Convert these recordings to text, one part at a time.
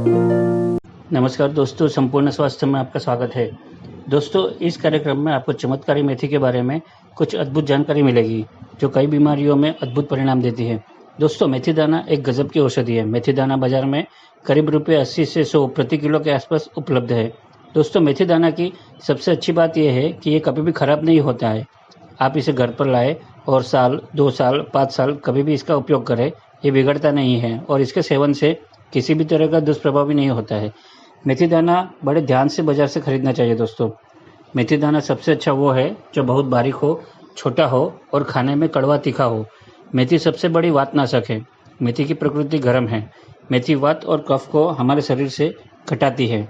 नमस्कार दोस्तों, संपूर्ण स्वास्थ्य में आपका स्वागत है। दोस्तों, इस कार्यक्रम में आपको चमत्कारी मेथी के बारे में कुछ अद्भुत जानकारी मिलेगी, जो कई बीमारियों में अद्भुत परिणाम देती है। दोस्तों, मेथी दाना एक गजब की औषधि है। मेथी दाना बाजार में करीब रुपये 80 से 100 प्रति किलो के आसपास उपलब्ध है। दोस्तों, मेथी दाना की सबसे अच्छी बात यह है कि ये कभी भी खराब नहीं होता है। आप इसे घर पर लाए और साल, 2 साल, 5 साल कभी भी इसका उपयोग करें, ये बिगड़ता नहीं है और इसके सेवन से किसी भी तरह का दुष्प्रभाव भी नहीं होता है। मेथी दाना बड़े ध्यान से बाजार से खरीदना चाहिए। दोस्तों, मेथी दाना सबसे अच्छा वो है जो बहुत बारीक हो, छोटा हो और खाने में कड़वा तीखा हो। मेथी सबसे बड़ी वातनाशक है। मेथी की प्रकृति गर्म है। मेथी वात और कफ को हमारे शरीर से घटाती है।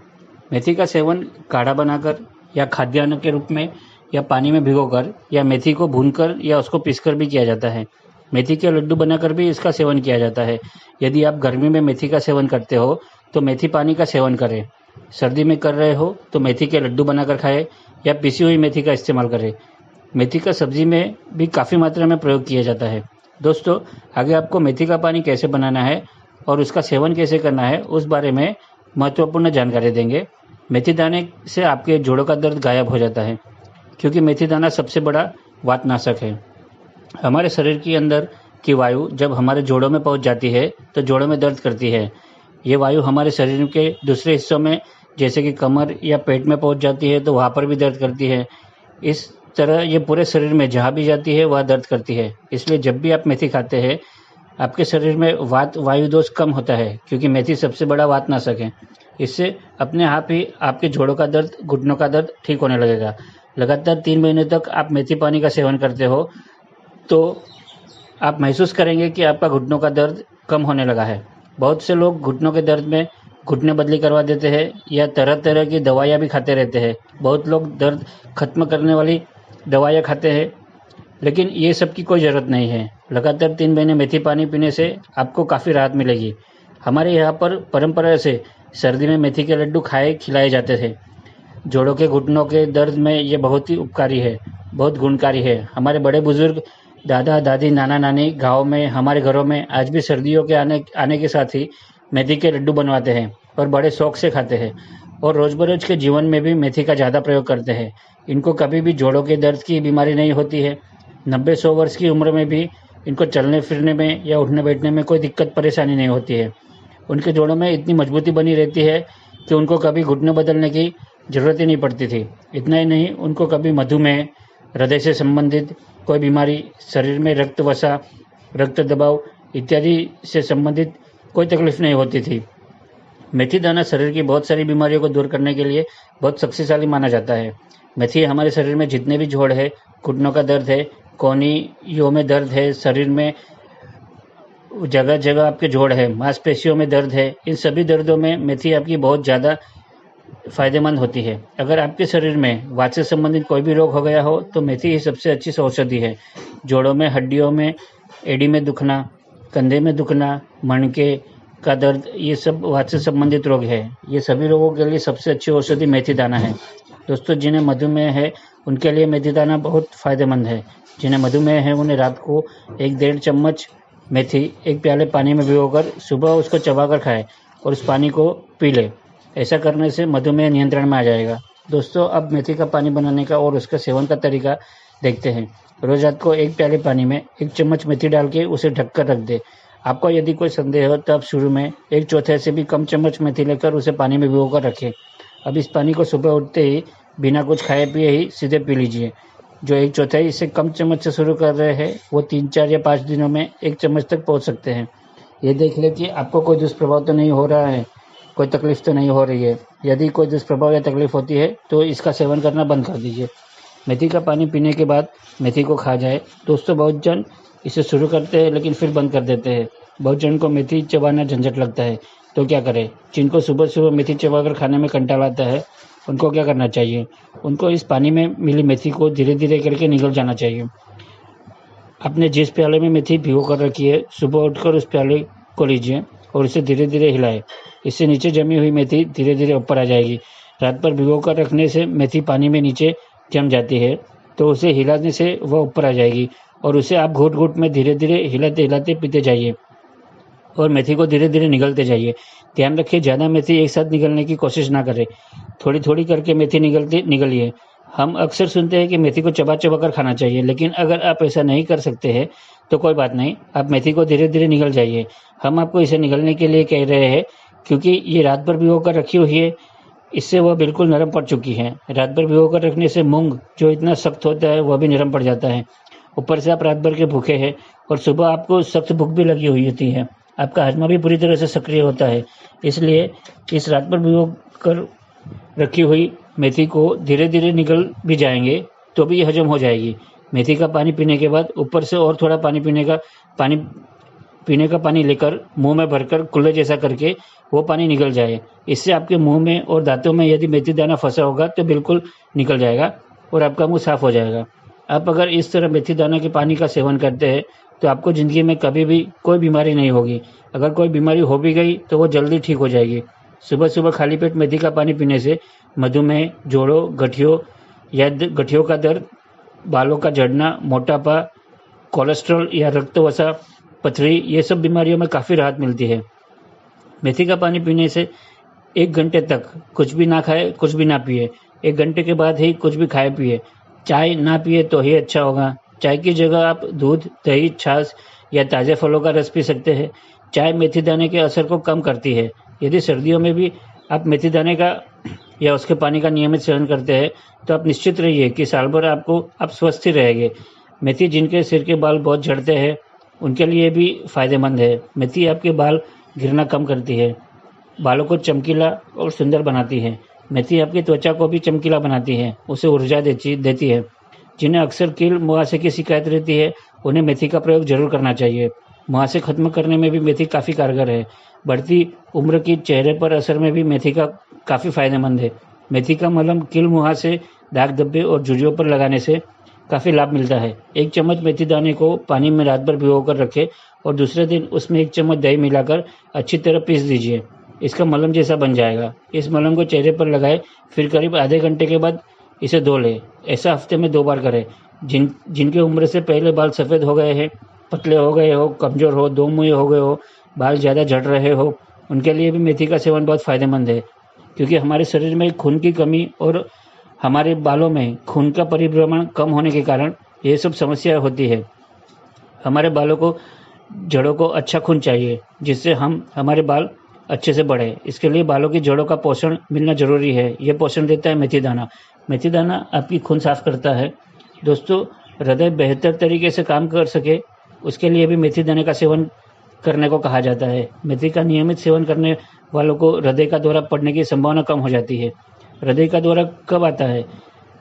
मेथी का सेवन काढ़ा बनाकर या खाद्यान्न के रूप में या पानी में भिगोकर या मेथी को भूनकर या उसको पीसकर भी किया जाता है। मेथी के लड्डू बनाकर भी इसका सेवन किया जाता है। यदि आप गर्मी में मेथी का सेवन करते हो तो मेथी पानी का सेवन करें। सर्दी में कर रहे हो तो मेथी के लड्डू बनाकर खाएं या पिसी हुई मेथी का इस्तेमाल करें। मेथी का सब्जी में भी काफ़ी मात्रा में प्रयोग किया जाता है। दोस्तों, आगे आपको मेथी का पानी कैसे बनाना है और उसका सेवन कैसे करना है, उस बारे में महत्वपूर्ण जानकारी देंगे। मेथी दाने से आपके जोड़ों का दर्द गायब हो जाता है, क्योंकि मेथी दाना सबसे बड़ा वातनाशक है। हमारे शरीर के अंदर की वायु जब हमारे जोड़ों में पहुंच जाती है तो जोड़ों में दर्द करती है। ये वायु हमारे शरीर के दूसरे हिस्सों में, जैसे कि कमर या पेट में पहुंच जाती है तो वहाँ पर भी दर्द करती है। इस तरह ये पूरे शरीर में जहाँ भी जाती है वह दर्द करती है। इसलिए जब भी आप मेथी खाते हैं, आपके शरीर में वायु दोष कम होता है, क्योंकि मेथी सबसे बड़ा वातनाशक है। इससे अपने आप ही आपके जोड़ों का दर्द, घुटनों का दर्द ठीक होने लगेगा। लगातार 3 महीने तक आप मेथी पानी का सेवन करते हो तो आप महसूस करेंगे कि आपका घुटनों का दर्द कम होने लगा है। बहुत से लोग घुटनों के दर्द में घुटने बदली करवा देते हैं या तरह तरह की दवाइयाँ भी खाते रहते हैं। बहुत लोग दर्द खत्म करने वाली दवाइयाँ खाते हैं, लेकिन ये सब की कोई ज़रूरत नहीं है। लगातार 3 महीने मेथी पानी पीने से आपको काफ़ी राहत मिलेगी। हमारे यहाँ पर परंपरा से सर्दी में मेथी के लड्डू खिलाए जाते थे। जोड़ों के घुटनों के दर्द में ये बहुत ही उपकारी है, बहुत गुणकारी है। हमारे बड़े बुजुर्ग, दादा दादी, नाना नानी गाँव में, हमारे घरों में आज भी सर्दियों के आने के साथ ही मेथी के लड्डू बनवाते हैं और बड़े शौक से खाते हैं और रोज़ के जीवन में भी मेथी का ज़्यादा प्रयोग करते हैं। इनको कभी भी जोड़ों के दर्द की बीमारी नहीं होती है। 90-100 वर्ष की उम्र में भी इनको चलने फिरने में या उठने बैठने में कोई दिक्कत परेशानी नहीं होती है। उनके जोड़ों में इतनी मजबूती बनी रहती है कि उनको कभी घुटने बदलने की ज़रूरत ही नहीं पड़ती थी। इतना ही नहीं, उनको कभी मधुमेह, हृदय से संबंधित कोई बीमारी, शरीर में रक्त वसा, रक्त दबाव इत्यादि से संबंधित कोई तकलीफ नहीं होती थी। मेथी दाना शरीर की बहुत सारी बीमारियों को दूर करने के लिए बहुत शक्तिशाली माना जाता है। मेथी हमारे शरीर में जितने भी जोड़ है, घुटनों का दर्द है, कोहनियों में दर्द है, शरीर में जगह जगह आपके जोड़ है, मांसपेशियों में दर्द है, इन सभी दर्दों में मेथी आपकी बहुत ज़्यादा फायदेमंद होती है। अगर आपके शरीर में वात से संबंधित कोई भी रोग हो गया हो तो मेथी ही सबसे अच्छी औषधि है। जोड़ों में, हड्डियों में, एड़ी में दुखना, कंधे में दुखना, मणके का दर्द, ये सब वात से संबंधित रोग है। ये सभी रोगों के लिए सबसे अच्छी औषधि मेथी दाना है। दोस्तों, जिन्हें मधुमेह है उनके लिए मेथी दाना बहुत फ़ायदेमंद है। जिन्हें मधुमेह है उन्हें रात को 1-1.5 चम्मच मेथी एक प्याले पानी में भिगोकर सुबह उसको चबाकर खाएं और उस पानी को पी लें। ऐसा करने से मधुमेह नियंत्रण में आ जाएगा। दोस्तों, अब मेथी का पानी बनाने का और उसका सेवन का तरीका देखते हैं। रोज रात को 1 प्याले पानी में 1 चम्मच मेथी डाल के उसे ढककर रख दें। आपको यदि कोई संदेह हो तो आप शुरू में 1/4 से भी कम चम्मच मेथी लेकर उसे पानी में भिगोकर रखें। अब इस पानी को सुबह उठते ही बिना कुछ खाए पिए ही सीधे पी लीजिए। जो 1/4 से कम चम्मच से शुरू कर रहे हैं वो 3, 4 या 5 दिनों में 1 चम्मच तक पहुँच सकते हैं। ये देख लें कि आपको कोई दुष्प्रभाव तो नहीं हो रहा है, कोई तकलीफ तो नहीं हो रही है। यदि कोई दुष्प्रभाव या तकलीफ होती है तो इसका सेवन करना बंद कर दीजिए। मेथी का पानी पीने के बाद मेथी को खा जाए। दोस्तों, बहुत जन इसे शुरू करते हैं लेकिन फिर बंद कर देते हैं। बहुत जन को मेथी चबाना झंझट लगता है, तो क्या करें? जिनको सुबह सुबह मेथी चबाकर खाने में कंटाला आता है, उनको क्या करना चाहिए? उनको इस पानी में मिली मेथी को धीरे धीरे करके निगल जाना चाहिए। आपने जिस प्याले में मेथी भिगो कर रखी है, सुबह उठकर उस प्याले को लीजिए और इसे धीरे धीरे हिलाएं। इससे नीचे जमी हुई मेथी धीरे धीरे ऊपर आ जाएगी। रात पर भिगो कर रखने से मेथी पानी में नीचे जम जाती है, तो उसे हिलाने से वह ऊपर आ जाएगी और उसे आप घूट घूट में धीरे धीरे हिलाते हिलाते पीते जाइए और मेथी को धीरे धीरे निगलते जाइए। ध्यान रखें, ज़्यादा मेथी एक साथ निगलने की कोशिश ना करें, थोड़ी थोड़ी करके मेथी निगलिए। हम अक्सर सुनते हैं कि मेथी को चबा चबा कर खाना चाहिए, लेकिन अगर आप ऐसा नहीं कर सकते हैं तो कोई बात नहीं, आप मेथी को धीरे धीरे निगल जाइए। हम आपको इसे निगलने के लिए कह रहे हैं क्योंकि ये रात भर भिगो कर रखी हुई है, इससे वह बिल्कुल नरम पड़ चुकी है। रात भर भिगो कर रखने से मूंग जो इतना सख्त होता है वह भी नरम पड़ जाता है। ऊपर से आप रात भर के भूखे हैं और सुबह आपको सख्त भूख भी लगी हुई होती है, आपका हजमा भी पूरी तरह से सक्रिय होता है। इसलिए इस रात भर भिगो कर रखी हुई मेथी को धीरे धीरे निगल भी जाएंगे तो भी ये हजम हो जाएगी। मेथी का पानी पीने के बाद ऊपर से और थोड़ा पीने का पानी लेकर मुंह में भरकर कुल्ले जैसा करके वो पानी निकल जाए। इससे आपके मुंह में और दांतों में यदि मेथी दाना फंसा होगा तो बिल्कुल निकल जाएगा और आपका मुंह साफ हो जाएगा। आप अगर इस तरह मेथी दाना के पानी का सेवन करते हैं तो आपको ज़िंदगी में कभी भी कोई बीमारी नहीं होगी। अगर कोई बीमारी हो भी गई तो वो जल्दी ठीक हो जाएगी। सुबह सुबह खाली पेट मेथी का पानी पीने से मधुमेह, जोड़ों, गठियों का दर्द, बालों का झड़ना, मोटापा, कोलेस्ट्रॉल या रक्त वसा, पथरी, ये सब बीमारियों में काफ़ी राहत मिलती है। मेथी का पानी पीने से 1 घंटे तक कुछ भी ना खाए, कुछ भी ना पिए। 1 घंटे के बाद ही कुछ भी खाए पिए। चाय ना पिए तो ही अच्छा होगा। चाय की जगह आप दूध, दही, छाछ या ताज़े फलों का रस पी सकते हैं। चाय मेथी दाने के असर को कम करती है। यदि सर्दियों में भी आप मेथी दाने का या उसके पानी का नियमित सेवन करते हैं तो आप निश्चित रहिए कि साल भर आप स्वस्थ ही रहेंगे। मेथी जिनके सिर के बाल बहुत झड़ते हैं उनके लिए भी फायदेमंद है। मेथी आपके बाल गिरना कम करती है, बालों को चमकीला और सुंदर बनाती है। मेथी आपकी त्वचा को भी चमकीला बनाती है, उसे ऊर्जा देती है। जिन्हें अक्सर कील मुहासे की शिकायत रहती है उन्हें मेथी का प्रयोग जरूर करना चाहिए। मुहासे खत्म करने में भी मेथी काफ़ी कारगर है। बढ़ती उम्र की चेहरे पर असर में भी मेथी का काफ़ी फायदेमंद है। मेथी का मलम कील मुहासे, दाग धब्बे और झुर्रियों पर लगाने से काफ़ी लाभ मिलता है। 1 चम्मच मेथी दाने को पानी में रात भर भिगो कर रखें और दूसरे दिन उसमें 1 चम्मच दही मिलाकर अच्छी तरह पीस दीजिए। इसका मलम जैसा बन जाएगा। इस मलम को चेहरे पर लगाएं, फिर करीब आधे घंटे के बाद इसे धो लें। ऐसा हफ्ते में 2 बार करें। जिनके उम्र से पहले बाल सफ़ेद हो गए हैं, पतले हो गए हो, कमज़ोर हो, 2 मुँहे हो गए हो, बाल ज़्यादा झड़ रहे हो, उनके लिए भी मेथी का सेवन बहुत फ़ायदेमंद है। क्योंकि हमारे शरीर में खून की कमी और हमारे बालों में खून का परिभ्रमण कम होने के कारण ये सब समस्याएं होती है। हमारे बालों को, जड़ों को अच्छा खून चाहिए जिससे हमारे बाल अच्छे से बढ़े। इसके लिए बालों की जड़ों का पोषण मिलना जरूरी है। यह पोषण देता है मेथी दाना। मेथी दाना आपकी खून साफ करता है। दोस्तों, हृदय बेहतर तरीके से काम कर सके उसके लिए भी मेथी दाने का सेवन करने को कहा जाता है। मेथी का नियमित सेवन करने वालों को हृदय का दौरा पड़ने की संभावना कम हो जाती है। हृदय का दौरा कब आता है?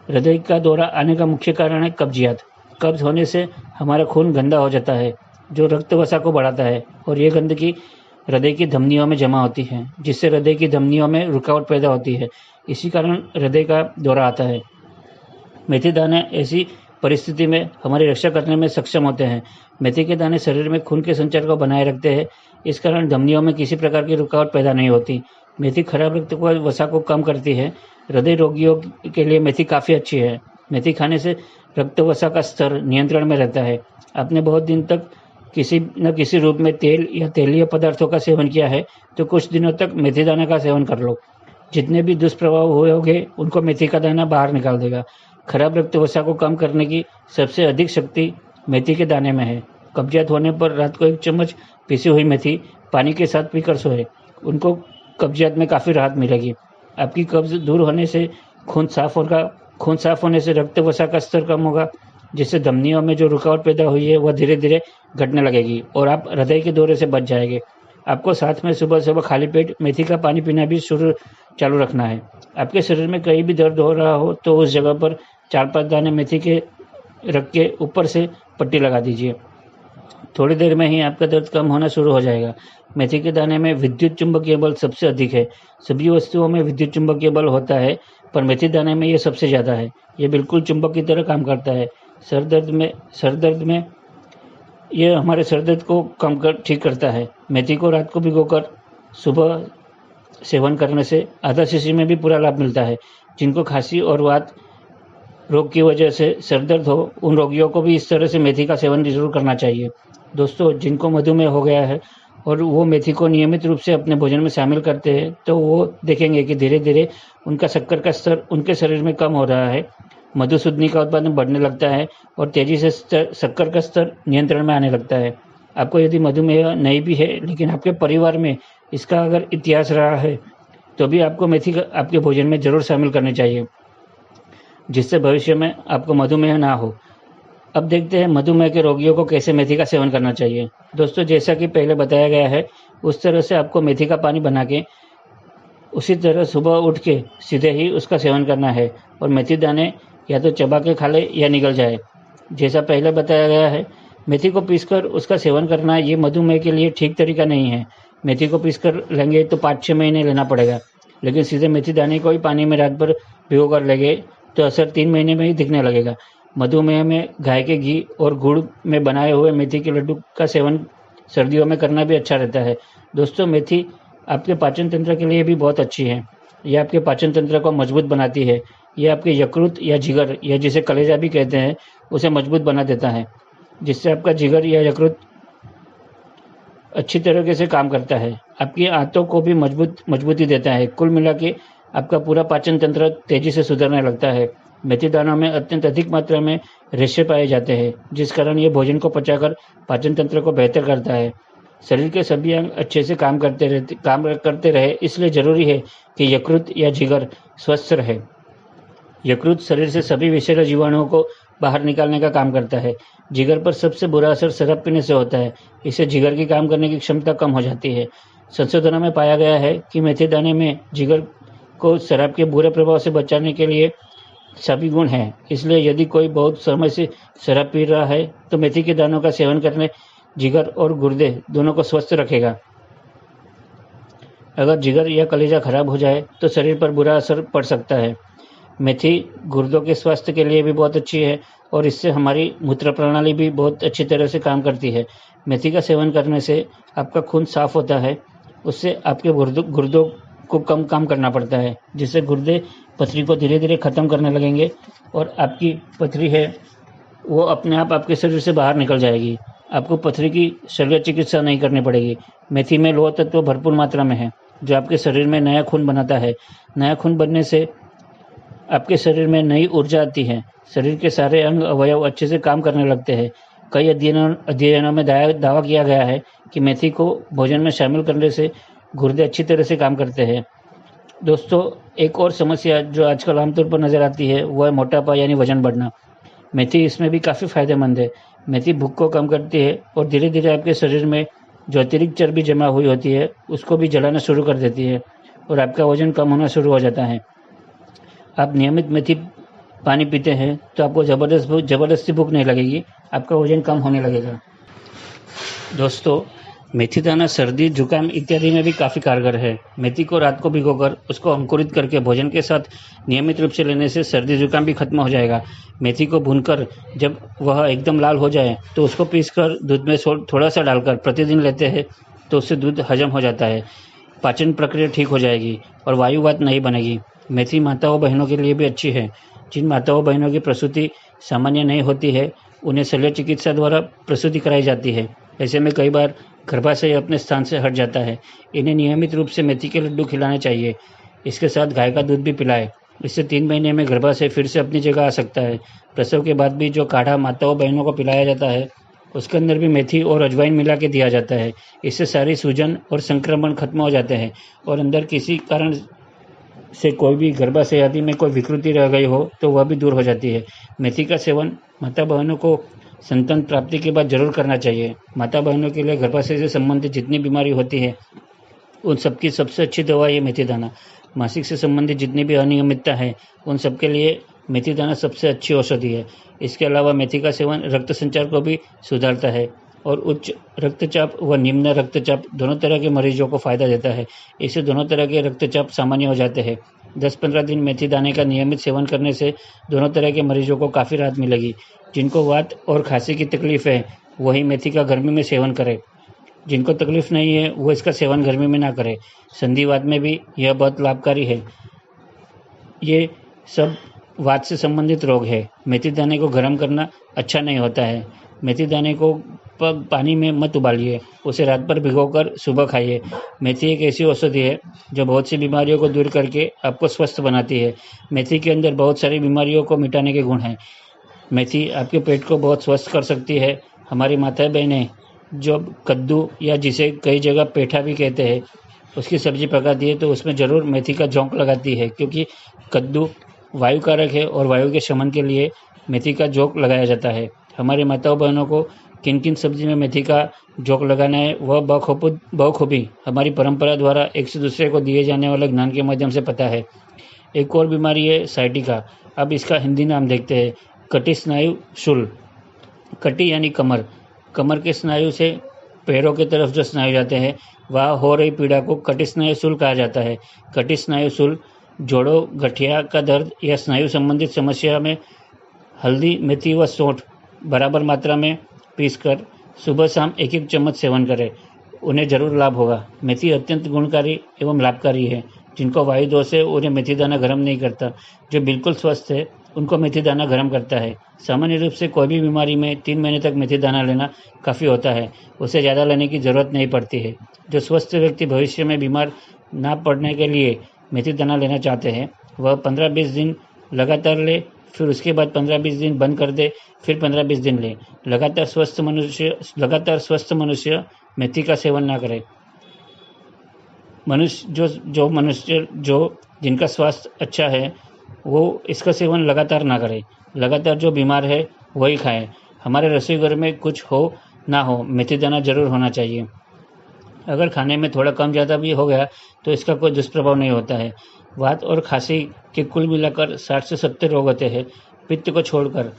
हृदय का दौरा आने का मुख्य कारण है कब्जियत। कब्ज होने से हमारा खून गंदा हो जाता है जो रक्त वसा को बढ़ाता है और ये गंदगी हृदय की धमनियों में जमा होती है जिससे हृदय की धमनियों में रुकावट पैदा होती है। इसी कारण हृदय का दौरा आता है। मेथी दाने ऐसी परिस्थिति में हमारी रक्षा करने में सक्षम होते हैं। मेथी के दाने शरीर में खून के संचार को बनाए रखते हैं, इस कारण धमनियों में किसी प्रकार की रुकावट पैदा नहीं होती। मेथी खराब रक्त वसा को कम करती है। हृदय रोगियों के लिए मेथी काफ़ी अच्छी है। मेथी खाने से रक्त वसा का स्तर नियंत्रण में रहता है। आपने बहुत दिन तक किसी न किसी रूप में तेल या तेलीय पदार्थों का सेवन किया है तो कुछ दिनों तक मेथी दाना का सेवन कर लो। जितने भी दुष्प्रभाव हुए होंगे उनको मेथी का दाना बाहर निकाल देगा। खराब रक्त वसा को कम करने की सबसे अधिक शक्ति मेथी के दाने में है। कब्जियत होने पर रात को 1 चम्मच पिसी हुई मेथी पानी के साथ पीकर सोए, उनको कब्जियत में काफ़ी राहत मिलेगी। आपकी कब्ज दूर होने से खून साफ होगा। खून साफ होने से रक्त वसा का स्तर कम होगा जिससे धमनियों में जो रुकावट पैदा हुई है वह धीरे धीरे घटने लगेगी और आप हृदय के दौरे से बच जाएंगे। आपको साथ में सुबह सुबह खाली पेट मेथी का पानी पीना भी चालू रखना है। आपके शरीर में कहीं भी दर्द हो रहा हो तो उस जगह पर 4-5 दाने मेथी के रख के ऊपर से पट्टी लगा दीजिए। थोड़ी देर में ही आपका दर्द कम होना शुरू हो जाएगा। मेथी के दाने में विद्युत चुंबकीय बल सबसे अधिक है। सभी वस्तुओं में विद्युत चुंबकीय बल होता है पर मेथी दाने में ये सबसे ज़्यादा है। ये बिल्कुल चुंबक की तरह काम करता है। सर दर्द में ये हमारे सर दर्द को ठीक करता है। मेथी को रात को भिगोकर सुबह सेवन करने से आधा शीशी में भी पूरा लाभ मिलता है। जिनको खांसी और वात रोग की वजह से सर दर्द हो उन रोगियों को भी इस तरह से मेथी का सेवन जरूर करना चाहिए। दोस्तों, जिनको मधुमेह हो गया है और वो मेथी को नियमित रूप से अपने भोजन में शामिल करते हैं तो वो देखेंगे कि धीरे धीरे उनका शक्कर का स्तर उनके शरीर में कम हो रहा है, मधुसूदनी का उत्पादन बढ़ने लगता है और तेजी से शक्कर का स्तर नियंत्रण में आने लगता है। आपको यदि मधुमेह नहीं भी है लेकिन आपके परिवार में इसका अगर इतिहास रहा है तो भी आपको मेथी आपके भोजन में जरूर शामिल करनी चाहिए, जिससे भविष्य में आपको मधुमेह ना हो। अब देखते हैं मधुमेह के रोगियों को कैसे मेथी का सेवन करना चाहिए। दोस्तों, जैसा कि पहले बताया गया है उस तरह से आपको मेथी का पानी बना के उसी तरह सुबह उठ के सीधे ही उसका सेवन करना है और मेथी दाने या तो चबा के खा ले या निगल जाए। जैसा पहले बताया गया है, मेथी को पीसकर उसका सेवन करना ये मधुमेह के लिए ठीक तरीका नहीं है। मेथी को पीसकर लेंगे तो 5-6 महीने लेना पड़ेगा, लेकिन सीधे मेथी दाने को ही पानी में रात भर भिगो कर लेंगे तो असर 3 महीने में ही दिखने लगेगा। मधुमेह में गाय के घी और गुड़ में बनाए हुए मेथी के लड्डू का सेवन सर्दियों में करना भी अच्छा रहता है। दोस्तों, मेथी आपके पाचन तंत्र के लिए भी बहुत अच्छी है। यह आपके पाचन तंत्र को मजबूत बनाती है। यह आपके यकृत या जिगर या जिसे कलेजा भी कहते हैं उसे मजबूत बना देता है, जिससे आपका जिगर या यकृत अच्छी तरीके से काम करता है। आपकी आंतों को भी मजबूती देता है। कुल मिला के आपका पूरा पाचन तंत्र तेजी से सुधरने लगता है। मेथी दानों में अत्यंत अधिक मात्रा में रेशे पाए जाते हैं, जिस कारण ये भोजन को पचाकर पाचन तंत्र को बेहतर करता है। शरीर के सभी अंग अच्छे से काम करते रहे, इसलिए जरूरी है कि यकृत या जिगर स्वस्थ रहे। यकृत शरीर से सभी विषैले जीवाणुओं को बाहर निकालने का काम करता है। जिगर पर सबसे बुरा असर शराब पीने से होता है। इससे जिगर की काम करने की क्षमता कम हो जाती है। संशोधनों में पाया गया है कि मेथी दाने में जिगर को शराब के बुरे प्रभाव से बचाने के लिए सभी गुण हैं। इसलिए यदि कोई बहुत समय से शराब पी रहा है तो मेथी के दानों का सेवन करने जिगर और गुर्दे दोनों को स्वस्थ रखेगा। अगर जिगर या कलेजा खराब हो जाए तो शरीर पर बुरा असर पड़ सकता है। मेथी गुर्दों के स्वास्थ्य के लिए भी बहुत अच्छी है और इससे हमारी मूत्र प्रणाली भी बहुत अच्छी तरह से काम करती है। मेथी का सेवन करने से आपका खून साफ होता है। उससे आपके गुर्दों को कम काम करना पड़ता है, जिससे गुर्दे पथरी को धीरे धीरे ख़त्म करने लगेंगे और आपकी पथरी है वो अपने आप आपके शरीर से बाहर निकल जाएगी। आपको पथरी की शल्य चिकित्सा नहीं करनी पड़ेगी। मेथी में लोह तत्व भरपूर मात्रा में है, जो आपके शरीर में नया खून बनाता है। नया खून बनने से आपके शरीर में नई ऊर्जा आती है। शरीर के सारे अंग अवयव अच्छे से काम करने लगते हैं। कई अध्ययनों में दावा किया गया है कि मेथी को भोजन में शामिल करने से गुर्दे अच्छी तरह से काम करते हैं। दोस्तों, एक और समस्या जो आजकल आमतौर पर नज़र आती है वो है मोटापा यानी वजन बढ़ना। मेथी इसमें भी काफ़ी फायदेमंद है। मेथी भूख को कम करती है और धीरे धीरे आपके शरीर में जो अतिरिक्त चर्बी जमा हुई होती है उसको भी जलाना शुरू कर देती है और आपका वजन कम होना शुरू हो जाता है। आप नियमित मेथी पानी पीते हैं तो आपको ज़बरदस्ती भूख नहीं लगेगी, आपका वजन कम होने लगेगा। दोस्तों, मेथी दाना सर्दी, जुकाम इत्यादि में भी काफ़ी कारगर है। मेथी को रात को भिगोकर उसको अंकुरित करके भोजन के साथ नियमित रूप से लेने से सर्दी जुकाम भी खत्म हो जाएगा। मेथी को भूनकर जब वह एकदम लाल हो जाए तो उसको पीसकर दूध में थोड़ा सा डालकर प्रतिदिन लेते हैं तो उससे दूध हजम हो जाता है, पाचन प्रक्रिया ठीक हो जाएगी और वायुवात नहीं बनेगी। मेथी माताओं बहनों के लिए भी अच्छी है। जिन माताओं बहनों की प्रसूति सामान्य नहीं होती है उन्हें शल्य चिकित्सा द्वारा प्रसूति कराई जाती है। ऐसे में कई बार गर्भाशय अपने स्थान से हट जाता है। इन्हें नियमित रूप से मेथी के लड्डू खिलाने चाहिए। इसके साथ गाय का दूध भी पिलाएं। इससे 3 महीने में गर्भाशय फिर से अपनी जगह आ सकता है। प्रसव के बाद भी जो काढ़ा माताओं बहनों को पिलाया जाता है उसके अंदर भी मेथी और अजवाइन मिला के दिया जाता है। इससे सारी सूजन और संक्रमण खत्म हो जाते हैं और अंदर किसी कारण से कोई भी गर्भाशय आदि में कोई विकृति रह गई हो तो वह भी दूर हो जाती है। मेथी का सेवन माता बहनों को संतान प्राप्ति के बाद जरूर करना चाहिए। माता बहनों के लिए गर्भाशय से संबंधित जितनी बीमारी होती है उन सबकी सबसे अच्छी दवा ये मेथी दाना। मासिक से संबंधित जितनी भी अनियमितता है उन सबके लिए मेथी दाना सबसे अच्छी औषधि है। इसके अलावा मेथी का सेवन रक्त संचार को भी सुधारता है और उच्च रक्तचाप व निम्न रक्तचाप दोनों तरह के मरीजों को फायदा देता है। इससे दोनों तरह के रक्तचाप सामान्य हो जाते हैं। 10-15 दिन मेथी दाने का नियमित सेवन करने से दोनों तरह के मरीजों को काफ़ी राहत मिलेगी। जिनको वात और खांसी की तकलीफ है वही मेथी का गर्मी में सेवन करें। जिनको तकलीफ नहीं है वो इसका सेवन गर्मी में ना करें। संधिवात में भी यह बहुत लाभकारी है। ये सब वात से संबंधित रोग है। मेथी दाने को गर्म करना अच्छा नहीं होता है। मेथी दाने को पानी में मत उबालिए, उसे रात भर भिगोकर सुबह खाइए। मेथी एक ऐसी औषधि है जो बहुत सी बीमारियों को दूर करके आपको स्वस्थ बनाती है। मेथी के अंदर बहुत सारी बीमारियों को मिटाने के गुण हैं। मेथी आपके पेट को बहुत स्वस्थ कर सकती है। हमारी माता बहनें जो कद्दू या जिसे कई जगह पेठा भी कहते हैं, उसकी सब्जी पकाती है तो उसमें ज़रूर मेथी का झोंक लगाती है, क्योंकि कद्दू वायु कारक है और वायु के शमन के लिए मेथी का झोंक लगाया जाता है। हमारी माताओं बहनों को किन किन सब्जी में मेथी का झोंक लगाना है वह बखूबी हमारी परंपरा द्वारा एक से दूसरे को दिए जाने वाले ज्ञान के माध्यम से पता है। एक और बीमारी है साइटिका। अब इसका हिंदी नाम देखते हैं, कटी स्नायु शूल। कटी यानी कमर, कमर के स्नायु से पैरों की तरफ जो स्नायु जाते हैं वह हो रही पीड़ा को कटी स्नायु शूल कहा जाता है। कटी स्नायु शूल जोड़ों, गठिया का दर्द या स्नायु संबंधित समस्या में हल्दी, मेथी व सौंठ बराबर मात्रा में पीसकर सुबह शाम एक एक चम्मच सेवन करें, उन्हें जरूर लाभ होगा। मेथी अत्यंत गुणकारी एवं लाभकारी है। जिनको वायु दोष है उन्हें मेथी दाना गर्म नहीं करता, जो बिल्कुल स्वस्थ है उनको मेथी दाना गर्म करता है। सामान्य रूप से कोई भी बीमारी में 3 महीने तक मेथी दाना लेना काफ़ी होता है, उसे ज़्यादा लेने की ज़रूरत नहीं पड़ती है। जो स्वस्थ व्यक्ति भविष्य में बीमार ना पड़ने के लिए मेथी दाना लेना चाहते हैं वह 15-20 दिन लगातार ले, फिर उसके बाद 15-20 दिन बंद कर दे, फिर 15-20 दिन ले। लगातार स्वस्थ मनुष्य मेथी का सेवन ना करे। मनुष्य जिनका स्वास्थ्य अच्छा है वो इसका सेवन लगातार ना करे। लगातार जो बीमार है वही खाए। हमारे रसोई घर में कुछ हो ना हो मेथी दाना जरूर होना चाहिए। अगर खाने में थोड़ा कम ज़्यादा भी हो गया तो इसका कोई दुष्प्रभाव नहीं होता है। वात और खांसी के कुल मिलाकर 60 से 70 रोग होते हैं। पित्त को छोड़कर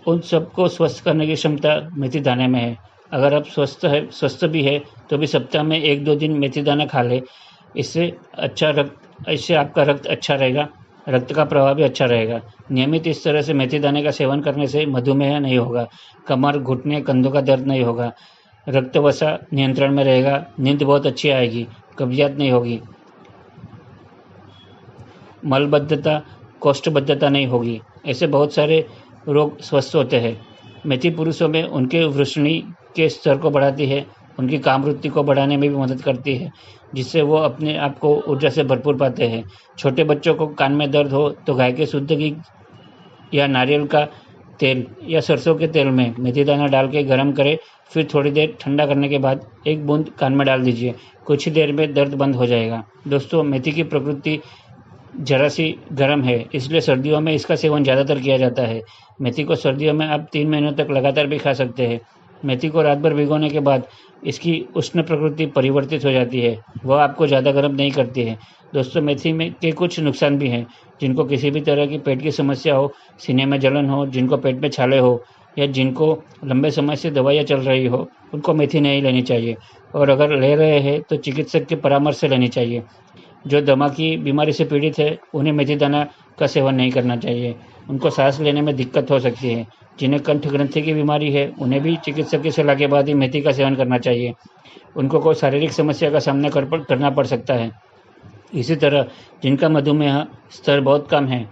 उन सबको स्वस्थ करने की क्षमता मेथी दाने में है। अगर आप स्वस्थ भी है तो भी सप्ताह में 1-2 दिन मेथी दाना खा ले। इससे आपका रक्त अच्छा रहेगा, रक्त का प्रवाह भी अच्छा रहेगा। नियमित इस तरह से मेथी दाने का सेवन करने से मधुमेह नहीं होगा, कमर, घुटने, कंधों का दर्द नहीं होगा, रक्त वसा नियंत्रण में रहेगा, नींद बहुत अच्छी आएगी, कब्जियत नहीं होगी, मलबद्धता, कोष्ठबद्धता नहीं होगी। ऐसे बहुत सारे रोग स्वस्थ होते हैं। मेथी पुरुषों में उनके वृषणी के स्तर को बढ़ाती है, उनकी कामवृत्ति को बढ़ाने में भी मदद करती है, जिससे वो अपने आप को ऊर्जा से भरपूर पाते हैं। छोटे बच्चों को कान में दर्द हो तो गाय के शुद्ध घी या नारियल का तेल या सरसों के तेल में मेथी दाना डाल के गर्म करें, फिर थोड़ी देर ठंडा करने के बाद 1 बूंद कान में डाल दीजिए। कुछ ही देर में दर्द बंद हो जाएगा। दोस्तों, मेथी की प्रकृति जरा सी गर्म है, इसलिए सर्दियों में इसका सेवन ज़्यादातर किया जाता है। मेथी को सर्दियों में आप 3 महीनों तक लगातार भी खा सकते हैं। मेथी को रात भर भिगोने के बाद इसकी उष्ण प्रकृति परिवर्तित हो जाती है, वह आपको ज़्यादा गर्म नहीं करती है। दोस्तों, मेथी में के कुछ नुकसान भी हैं। जिनको किसी भी तरह की पेट की समस्या हो, सीने में जलन हो, जिनको पेट में छाले हो या जिनको लंबे समय से दवाइयाँ चल रही हो, उनको मेथी नहीं लेनी चाहिए, और अगर ले रहे हैं तो चिकित्सक के परामर्श से लेनी चाहिए। जो दमा की बीमारी से पीड़ित है उन्हें मेथी दाना का सेवन नहीं करना चाहिए, उनको सांस लेने में दिक्कत हो सकती है। जिन्हें कंठ ग्रंथि की बीमारी है उन्हें भी चिकित्सक की सलाह के बाद ही मेथी का सेवन करना चाहिए। उनको कोई शारीरिक समस्या का सामना करना पड़ सकता है। इसी तरह जिनका मधुमेह स्तर बहुत कम है,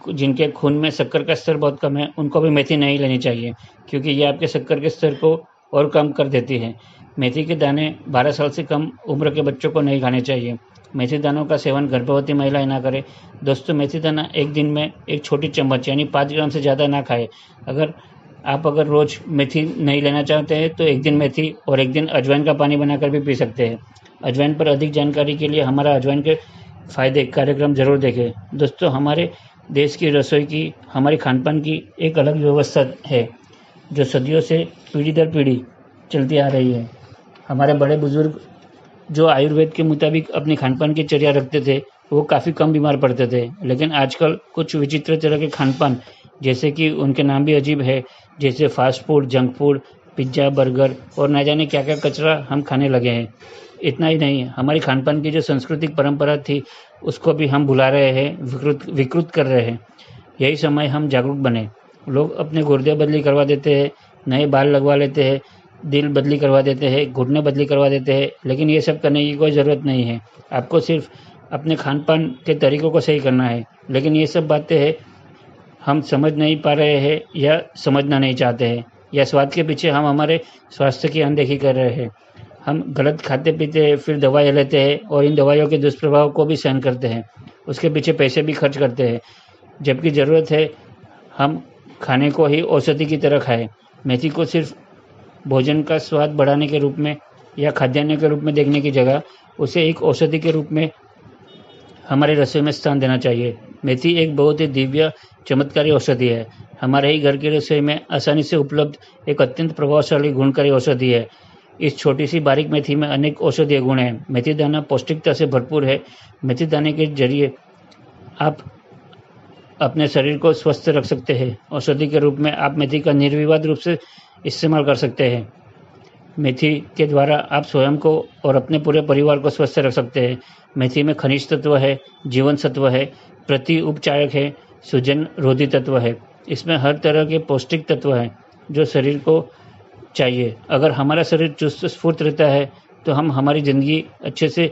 जिनके खून में शक्कर का स्तर बहुत कम है, उनको भी मेथी नहीं लेनी चाहिए, क्योंकि ये आपके शक्कर के स्तर को और कम कर देती है। मेथी के दाने 12 साल से कम उम्र के बच्चों को नहीं खाने चाहिए। मेथी दानों का सेवन गर्भवती महिलाएं ना करें। दोस्तों, मेथी दाना एक दिन में एक छोटी चम्मच यानी 5 ग्राम से ज़्यादा ना खाएं। अगर रोज़ मेथी नहीं लेना चाहते हैं तो एक दिन मेथी और एक दिन अजवाइन का पानी बनाकर भी पी सकते हैं। अजवाइन पर अधिक जानकारी के लिए हमारा अजवाइन के फ़ायदे कार्यक्रम जरूर देखें। दोस्तों, हमारे देश की रसोई की, हमारी खानपान की एक अलग व्यवस्था है जो सदियों से पीढ़ी दर पीढ़ी चलती आ रही है। हमारे बड़े बुजुर्ग जो आयुर्वेद के मुताबिक अपनी खानपान की चर्या रखते थे वो काफ़ी कम बीमार पड़ते थे, लेकिन आजकल कुछ विचित्र तरह के खानपान, जैसे कि उनके नाम भी अजीब है, जैसे fast food, junk food, pizza, burger और ना जाने क्या क्या कचरा हम खाने लगे हैं। इतना ही नहीं, हमारी खानपान की जो सांस्कृतिक परंपरा थी उसको भी हम भुला रहे हैं, विकृत कर रहे हैं। यही समय हम जागरूक बने। लोग अपने गुर्दे बदली करवा देते हैं, नए बाल लगवा लेते हैं, दिल बदली करवा देते हैं, घुटने बदली करवा देते हैं, लेकिन ये सब करने की कोई ज़रूरत नहीं है। आपको सिर्फ अपने खान पान के तरीक़ों को सही करना है। लेकिन ये सब बातें हैं हम समझ नहीं पा रहे हैं या समझना नहीं चाहते हैं। या स्वाद के पीछे हम हमारे स्वास्थ्य की अनदेखी कर रहे हैं। हम गलत खाते पीते हैं, फिर दवाइयाँ लेते हैं और इन दवाइयों के दुष्प्रभाव को भी सहन करते हैं। उसके पीछे पैसे भी खर्च करते हैं, जबकि ज़रूरत है हम खाने को ही औषधि की तरह खाएं। मेथी को सिर्फ भोजन का स्वाद बढ़ाने के रूप में या खाद्यान्न के रूप में देखने की जगह उसे एक औषधि के रूप में हमारे रसोई में स्थान देना चाहिए। मेथी एक बहुत ही दिव्य चमत्कारी औषधि है। हमारे ही घर की रसोई में आसानी से उपलब्ध एक अत्यंत प्रभावशाली गुणकारी औषधि है। इस छोटी सी बारीक मेथी में अनेक औषधीय गुण हैं। मेथी दाना पौष्टिकता से भरपूर है। मेथी दाने के जरिए आप अपने शरीर को स्वस्थ रख सकते हैं। औषधि के रूप में आप मेथी का निर्विवाद रूप से इस्तेमाल कर सकते हैं। मेथी के द्वारा आप स्वयं को और अपने पूरे परिवार को स्वस्थ रख सकते हैं। मेथी में खनिज तत्व है, जीवन सत्व है, प्रति उपचारक है, सूजन रोधी तत्व है। इसमें हर तरह के पौष्टिक तत्व हैं जो शरीर को चाहिए। अगर हमारा शरीर चुस्त स्फूर्त रहता है तो हम हमारी ज़िंदगी अच्छे से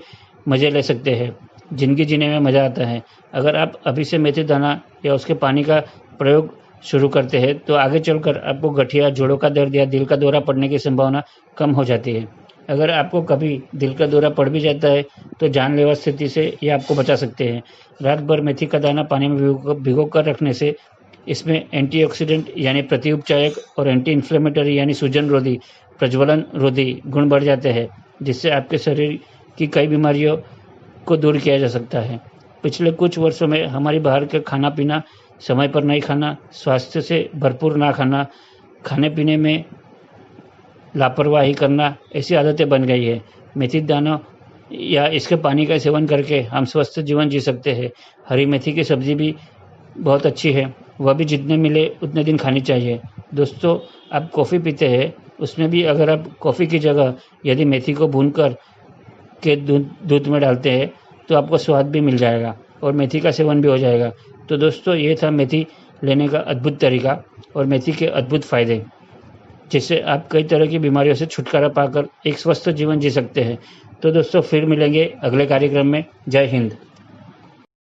मज़े ले सकते हैं। ज़िंदगी जीने में मज़ा आता है। अगर आप अभी से मेथी दाना या उसके पानी का प्रयोग शुरू करते हैं तो आगे चलकर आपको गठिया, जोड़ों का दर्द या दिल का दौरा पड़ने की संभावना कम हो जाती है। अगर आपको कभी दिल का दौरा पड़ भी जाता है तो जानलेवा स्थिति से ये आपको बचा सकते हैं। रात भर मेथी का दाना पानी में भिगो कर रखने से इसमें एंटीऑक्सीडेंट यानी प्रतिउपचारक और एंटी इन्फ्लेमेटरी यानी सूजन रोधी, प्रज्वलन रोधी गुण बढ़ जाते हैं, जिससे आपके शरीर की कई बीमारियों को दूर किया जा सकता है। पिछले कुछ वर्षों में हमारी बाहर का खाना पीना, समय पर नहीं खाना, स्वास्थ्य से भरपूर ना खाना, खाने पीने में लापरवाही करना, ऐसी आदतें बन गई है। मेथी दानों या इसके पानी का सेवन करके हम स्वस्थ जीवन जी सकते हैं। हरी मेथी की सब्जी भी बहुत अच्छी है, वह भी जितने मिले उतने दिन खानी चाहिए। दोस्तों, आप कॉफ़ी पीते हैं, उसमें भी अगर आप कॉफ़ी की जगह यदि मेथी को भूनकर के दूध में डालते हैं तो आपको स्वाद भी मिल जाएगा और मेथी का सेवन भी हो जाएगा। तो दोस्तों, ये था मेथी लेने का अद्भुत तरीका और मेथी के अद्भुत फ़ायदे, जिससे आप कई तरह की बीमारियों से छुटकारा पाकर एक स्वस्थ जीवन जी सकते हैं। तो दोस्तों, फिर मिलेंगे अगले कार्यक्रम में। जय हिंद।